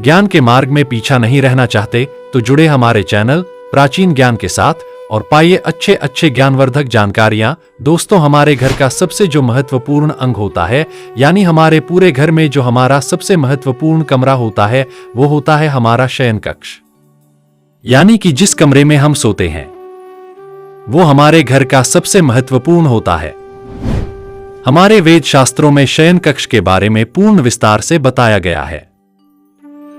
ज्ञान के मार्ग में पीछा नहीं रहना चाहते तो जुड़े हमारे चैनल प्राचीन ज्ञान के साथ और पाइए अच्छे अच्छे ज्ञानवर्धक जानकारियां। दोस्तों, हमारे घर का सबसे जो महत्वपूर्ण अंग होता है, यानी हमारे पूरे घर में जो हमारा सबसे महत्वपूर्ण कमरा होता है, वो होता है हमारा शयन कक्ष। यानी कि जिस कमरे में हम सोते हैं वो हमारे घर का सबसे महत्वपूर्ण होता है। हमारे वेद शास्त्रों में शयन कक्ष के बारे में पूर्ण विस्तार से बताया गया है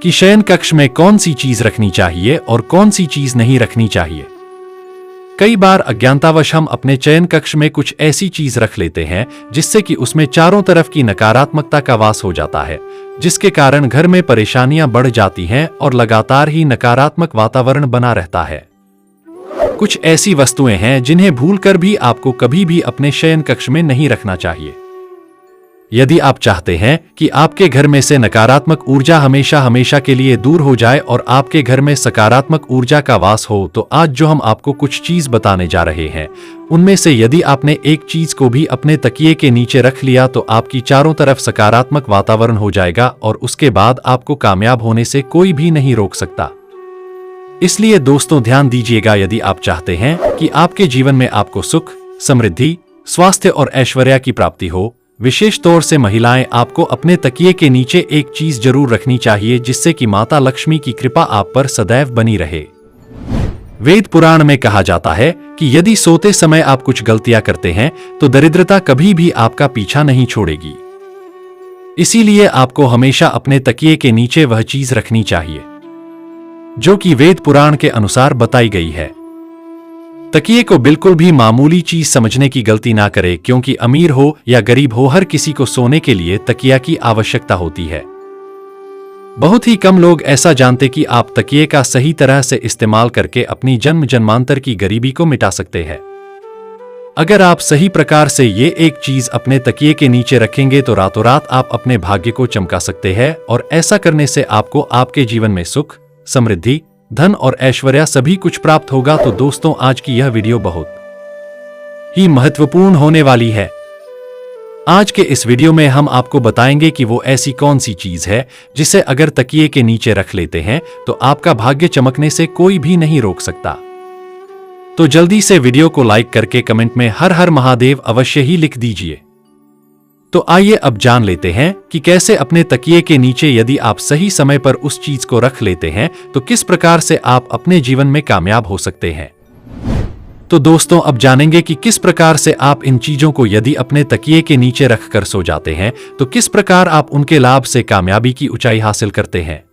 कि शयन कक्ष में कौन सी चीज रखनी चाहिए और कौन सी चीज नहीं रखनी चाहिए। कई बार अज्ञानतावश हम अपने शयन कक्ष में कुछ ऐसी चीज रख लेते हैं जिससे कि उसमें चारों तरफ की नकारात्मकता का वास हो जाता है, जिसके कारण घर में परेशानियां बढ़ जाती हैं और लगातार ही नकारात्मक वातावरण बना रहता है। कुछ ऐसी वस्तुएं हैं जिन्हें भूलकर भी आपको कभी भी अपने शयन कक्ष में नहीं रखना चाहिए। यदि आप चाहते हैं कि आपके घर में से नकारात्मक ऊर्जा हमेशा हमेशा के लिए दूर हो जाए और आपके घर में सकारात्मक ऊर्जा का वास हो, तो आज जो हम आपको कुछ चीज बताने जा रहे हैं, उनमें से यदि आपने एक चीज को भी अपने तकिए के नीचे रख लिया तो आपकी चारों तरफ सकारात्मक वातावरण हो जाएगा और उसके बाद आपको कामयाब होने से कोई भी नहीं रोक सकता। इसलिए दोस्तों, ध्यान दीजिएगा, यदि आप चाहते हैं कि आपके जीवन में आपको सुख, समृद्धि, स्वास्थ्य और ऐश्वर्य की प्राप्ति हो, विशेष तौर से महिलाएं, आपको अपने तकिए के नीचे एक चीज जरूर रखनी चाहिए जिससे कि माता लक्ष्मी की कृपा आप पर सदैव बनी रहे। वेद पुराण में कहा जाता है कि यदि सोते समय आप कुछ गलतियां करते हैं तो दरिद्रता कभी भी आपका पीछा नहीं छोड़ेगी। इसीलिए आपको हमेशा अपने तकिए के नीचे वह चीज रखनी चाहिए जो कि वेद पुराण के अनुसार बताई गई है। तकिए को बिल्कुल भी मामूली चीज समझने की गलती ना करें, क्योंकि अमीर हो या गरीब हो, हर किसी को सोने के लिए तकिया की आवश्यकता होती है। बहुत ही कम लोग ऐसा जानते कि आप तकिए का सही तरह से इस्तेमाल करके अपनी जन्म जन्मांतर की गरीबी को मिटा सकते हैं। अगर आप सही प्रकार से ये एक चीज अपने तकिए के नीचे रखेंगे तो रातों रात आप अपने भाग्य को चमका सकते हैं और ऐसा करने से आपको आपके जीवन में सुख, समृद्धि, धन और ऐश्वर्य सभी कुछ प्राप्त होगा। तो दोस्तों, आज की यह वीडियो बहुत ही महत्वपूर्ण होने वाली है। आज के इस वीडियो में हम आपको बताएंगे कि वो ऐसी कौन सी चीज है जिसे अगर तकिए के नीचे रख लेते हैं तो आपका भाग्य चमकने से कोई भी नहीं रोक सकता। तो जल्दी से वीडियो को लाइक करके कमेंट में हर हर महादेव अवश्य ही लिख दीजिए। तो आइए अब जान लेते हैं कि कैसे अपने तकिए के नीचे यदि आप सही समय पर उस चीज को रख लेते हैं तो किस प्रकार से आप अपने जीवन में कामयाब हो सकते हैं। तो दोस्तों, अब जानेंगे कि किस प्रकार से आप इन चीजों को यदि अपने तकिए के नीचे रखकर सो जाते हैं तो किस प्रकार आप उनके लाभ से कामयाबी की ऊंचाई हासिल करते हैं।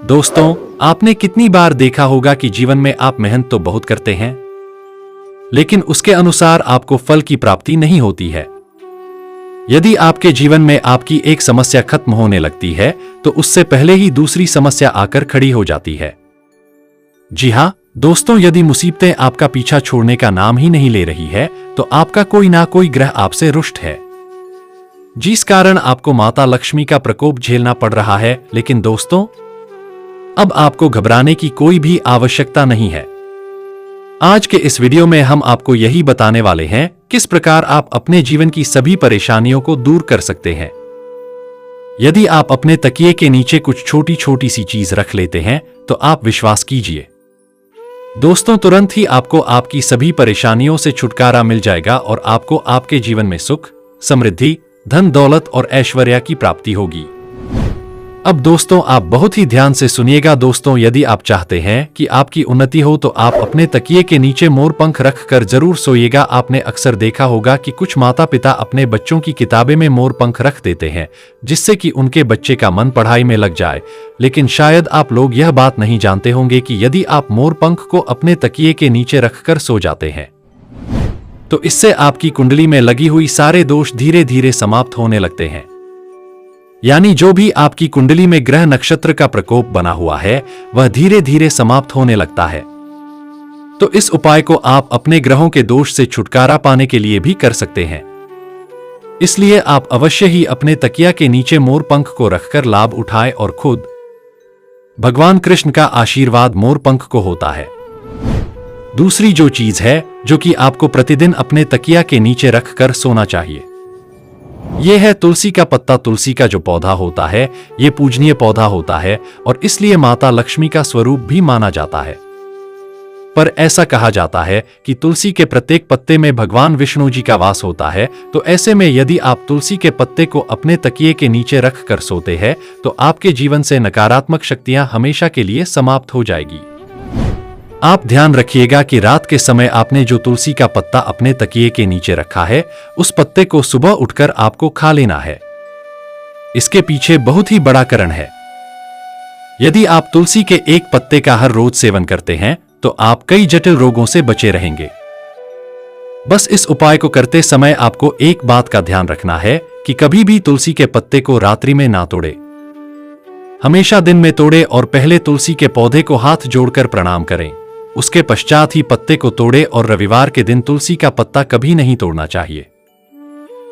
दोस्तों, आपने कितनी बार देखा होगा कि जीवन में आप मेहनत तो बहुत करते हैं लेकिन उसके अनुसार आपको फल की प्राप्ति नहीं होती है। यदि आपके जीवन में आपकी एक समस्या खत्म होने लगती है तो उससे पहले ही दूसरी समस्या आकर खड़ी हो जाती है। जी हां दोस्तों, यदि मुसीबतें आपका पीछा छोड़ने का नाम ही नहीं ले रही है तो आपका कोई ना कोई ग्रह आपसे रुष्ट है, जिस कारण आपको माता लक्ष्मी का प्रकोप झेलना पड़ रहा है। लेकिन दोस्तों, अब आपको घबराने की कोई भी आवश्यकता नहीं है। आज के इस वीडियो में हम आपको यही बताने वाले हैं किस प्रकार आप अपने जीवन की सभी परेशानियों को दूर कर सकते हैं। यदि आप अपने तकिए के नीचे कुछ छोटी छोटी सी चीज रख लेते हैं तो आप विश्वास कीजिए दोस्तों, तुरंत ही आपको आपकी सभी परेशानियों से छुटकारा मिल जाएगा और आपको आपके जीवन में सुख, समृद्धि, धन दौलत और ऐश्वर्य की प्राप्ति होगी। अब दोस्तों, आप बहुत ही ध्यान से सुनिएगा। दोस्तों, यदि आप चाहते हैं कि आपकी उन्नति हो तो आप अपने तकिए के नीचे मोर पंख रखकर जरूर सोइएगा। आपने अक्सर देखा होगा कि कुछ माता पिता अपने बच्चों की किताबें में मोर पंख रख देते हैं जिससे कि उनके बच्चे का मन पढ़ाई में लग जाए। लेकिन शायद आप लोग यह बात नहीं जानते होंगे कि यदि आप मोर पंख को अपने तकिए के नीचे रखकर सो जाते हैं तो इससे आपकी कुंडली में लगी हुई सारे दोष धीरे धीरे समाप्त होने लगते हैं। यानी जो भी आपकी कुंडली में ग्रह नक्षत्र का प्रकोप बना हुआ है वह धीरे धीरे समाप्त होने लगता है। तो इस उपाय को आप अपने ग्रहों के दोष से छुटकारा पाने के लिए भी कर सकते हैं। इसलिए आप अवश्य ही अपने तकिया के नीचे मोर पंख को रखकर लाभ उठाएं और खुद भगवान कृष्ण का आशीर्वाद मोर पंख को होता है। दूसरी जो चीज है जो कि आपको प्रतिदिन अपने तकिया के नीचे रखकर सोना चाहिए यह है तुलसी का पत्ता। तुलसी का जो पौधा होता है ये पूजनीय पौधा होता है और इसलिए माता लक्ष्मी का स्वरूप भी माना जाता है। पर ऐसा कहा जाता है कि तुलसी के प्रत्येक पत्ते में भगवान विष्णु जी का वास होता है, तो ऐसे में यदि आप तुलसी के पत्ते को अपने तकिए के नीचे रख कर सोते हैं तो आपके जीवन से नकारात्मक शक्तियां हमेशा के लिए समाप्त हो जाएगी। आप ध्यान रखिएगा कि रात के समय आपने जो तुलसी का पत्ता अपने तकिए के नीचे रखा है उस पत्ते को सुबह उठकर आपको खा लेना है। इसके पीछे बहुत ही बड़ा कारण है। यदि आप तुलसी के एक पत्ते का हर रोज सेवन करते हैं तो आप कई जटिल रोगों से बचे रहेंगे। बस इस उपाय को करते समय आपको एक बात का ध्यान रखना है कि कभी भी तुलसी के पत्ते को रात्रि में ना तोड़े, हमेशा दिन में तोड़े और पहले तुलसी के पौधे को हाथ जोड़कर प्रणाम करें, उसके पश्चात ही पत्ते को तोड़े और रविवार के दिन तुलसी का पत्ता कभी नहीं तोड़ना चाहिए।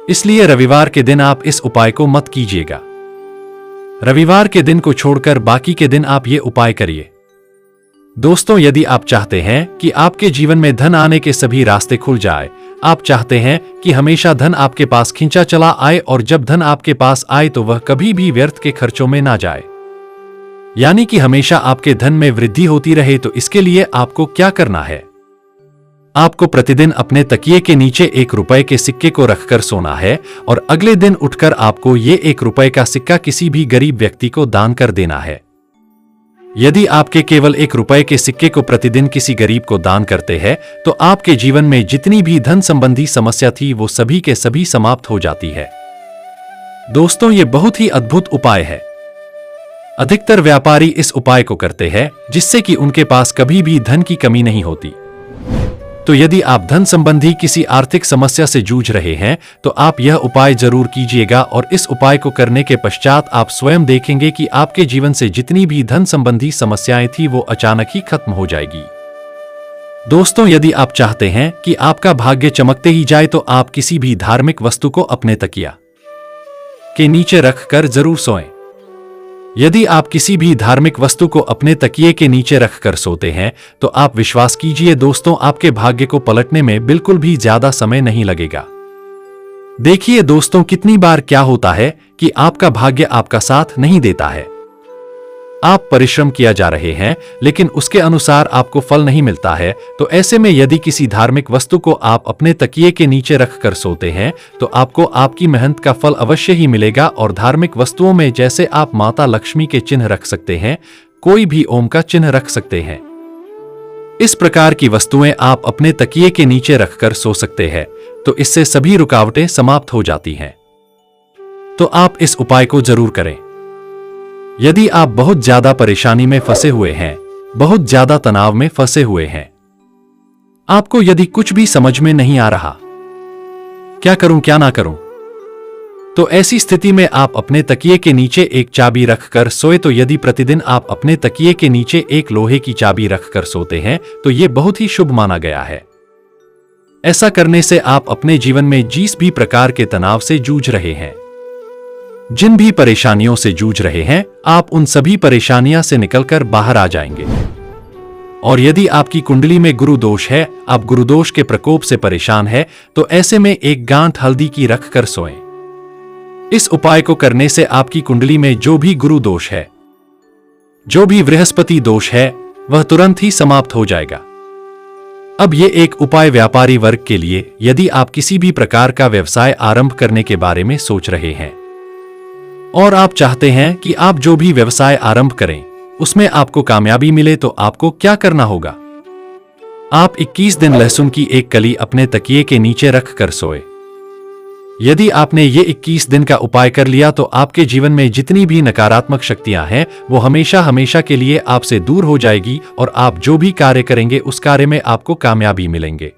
इसलिए रविवार के दिन आप इस उपाय को मत कीजिएगा। रविवार के दिन को छोड़कर बाकी के दिन आप ये उपाय करिए। दोस्तों, यदि आप चाहते हैं कि आपके जीवन में धन आने के सभी रास्ते खुल जाए, आप चाहते हैं कि हमेशा धन आपके पास खींचा चला आए और जब धन आपके पास आए तो वह कभी भी व्यर्थ के खर्चों में ना जाए, यानी कि हमेशा आपके धन में वृद्धि होती रहे, तो इसके लिए आपको क्या करना है? आपको प्रतिदिन अपने तकिए के नीचे ₹1 के सिक्के को रखकर सोना है और अगले दिन उठकर आपको ये ₹1 का सिक्का किसी भी गरीब व्यक्ति को दान कर देना है। यदि आपके केवल ₹1 के सिक्के को प्रतिदिन किसी गरीब को दान करते हैं तो आपके जीवन में जितनी भी धन संबंधी समस्या थी वो सभी के सभी समाप्त हो जाती है। दोस्तों, ये बहुत ही अद्भुत उपाय है। अधिकतर व्यापारी इस उपाय को करते हैं जिससे कि उनके पास कभी भी धन की कमी नहीं होती। तो यदि आप धन संबंधी किसी आर्थिक समस्या से जूझ रहे हैं तो आप यह उपाय जरूर कीजिएगा और इस उपाय को करने के पश्चात आप स्वयं देखेंगे कि आपके जीवन से जितनी भी धन संबंधी समस्याएं थी वो अचानक ही खत्म हो जाएगी। दोस्तों, यदि आप चाहते हैं कि आपका भाग्य चमकते ही जाए तो आप किसी भी धार्मिक वस्तु को अपने तकिया के नीचे रखकर जरूर सोएं। यदि आप किसी भी धार्मिक वस्तु को अपने तकिए के नीचे रखकर सोते हैं तो आप विश्वास कीजिए दोस्तों, आपके भाग्य को पलटने में बिल्कुल भी ज्यादा समय नहीं लगेगा। देखिए दोस्तों, कितनी बार क्या होता है कि आपका भाग्य आपका साथ नहीं देता है। आप परिश्रम किया जा रहे हैं लेकिन उसके अनुसार आपको फल नहीं मिलता है। तो ऐसे में यदि किसी धार्मिक वस्तु को आप अपने तकिए के नीचे रखकर सोते हैं तो आपको आपकी मेहनत का फल अवश्य ही मिलेगा। और धार्मिक वस्तुओं में जैसे आप माता लक्ष्मी के चिन्ह रख सकते हैं, कोई भी ओम का चिन्ह रख सकते हैं, इस प्रकार की वस्तुएं आप अपने तकिए के नीचे रखकर सो सकते हैं, तो इससे सभी रुकावटें समाप्त हो जाती हैं। तो आप इस उपाय को जरूर करें। यदि आप बहुत ज्यादा परेशानी में फंसे हुए हैं, बहुत ज्यादा तनाव में फंसे हुए हैं, आपको यदि कुछ भी समझ में नहीं आ रहा, क्या करूं क्या ना करूं, तो ऐसी स्थिति में आप अपने तकिए के नीचे एक चाबी रखकर सोए। तो यदि प्रतिदिन आप अपने तकिए के नीचे एक लोहे की चाबी रखकर सोते हैं तो यह बहुत ही शुभ माना गया है। ऐसा करने से आप अपने जीवन में जिस भी प्रकार के तनाव से जूझ रहे हैं, जिन भी परेशानियों से जूझ रहे हैं, आप उन सभी परेशानियां से निकलकर बाहर आ जाएंगे। और यदि आपकी कुंडली में गुरु दोष है, आप गुरु दोष के प्रकोप से परेशान है, तो ऐसे में एक गांठ हल्दी की रखकर सोएं। इस उपाय को करने से आपकी कुंडली में जो भी गुरु दोष है, जो भी बृहस्पति दोष है, वह तुरंत ही समाप्त हो जाएगा। अब ये एक उपाय व्यापारी वर्ग के लिए, यदि आप किसी भी प्रकार का व्यवसाय आरंभ करने के बारे में सोच रहे हैं और आप चाहते हैं कि आप जो भी व्यवसाय आरंभ करें उसमें आपको कामयाबी मिले, तो आपको क्या करना होगा? आप 21 दिन लहसुन की एक कली अपने तकिए के नीचे रख कर सोए। यदि आपने ये 21 दिन का उपाय कर लिया तो आपके जीवन में जितनी भी नकारात्मक शक्तियां हैं वो हमेशा हमेशा के लिए आपसे दूर हो जाएगी और आप जो भी कार्य करेंगे उस कार्य में आपको कामयाबी मिलेंगे।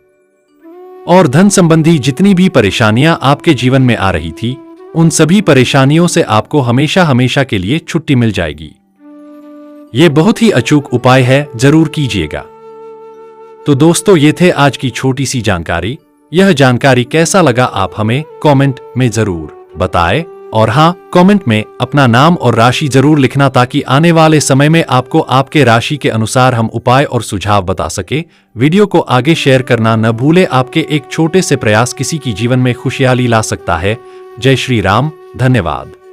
और धन संबंधी जितनी भी परेशानियां आपके जीवन में आ रही थी, उन सभी परेशानियों से आपको हमेशा हमेशा के लिए छुट्टी मिल जाएगी। यह बहुत ही अचूक उपाय है, जरूर कीजिएगा। तो दोस्तों, ये थे आज की छोटी सी जानकारी। यह जानकारी कैसा लगा आप हमें कमेंट में जरूर बताएं। और हाँ, कमेंट में अपना नाम और राशि जरूर लिखना ताकि आने वाले समय में आपको आपके राशि के अनुसार हम उपाय और सुझाव बता सके। वीडियो को आगे शेयर करना न भूले। आपके एक छोटे से प्रयास किसी की जीवन में खुशहाली ला सकता है। जय श्री राम। धन्यवाद।